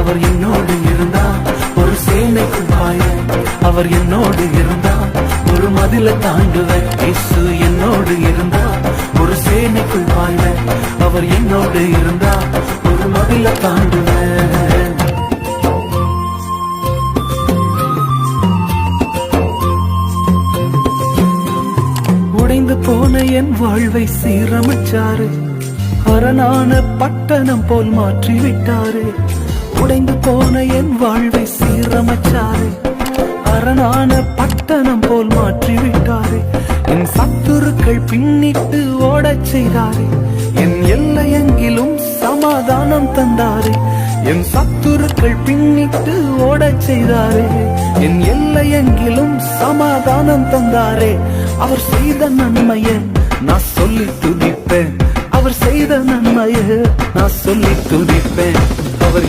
அவர் என்னோடு இருந்தா ஒரு சேனைக்குள் பாய, அவர் என்னோடு இருந்தா ஒரு மதில தாண்டுவேன். இயேசு என்னோடு இருந்தா ஒரு சேனைக்குள் பாய, அவர் என்னோடு இருந்தா ஒரு மதில தாண்டுவேன். உடைந்து போன என் வாழ்வை சீரமைச்சாரு, அரணான பட்டணம் போல் மாற்றி விட்டாரு. உடைந்து போன என் வாழ்வை சீரமைச்சாரு, அரணான பட்டணம் போல் மாற்றி விட்டாரு. என் சத்துருக்கள் பின்னிட்டு ஓடச் செய்தாரு, என் எல்லையெங்கிலும் சமாதானம் தந்தாரு. என் சத்துருக்கள் பின்னிட்டு ஓடச் செய்தாரே, என் எல்லையெங்கிலும் சமாதானம் தந்தாரே. அவர் செய்த நன்மையை நான் சொல்லி துதிப்பேன், அவர் செய்த நன்மையை நான் சொல்லி துதிப்பேன். அவர்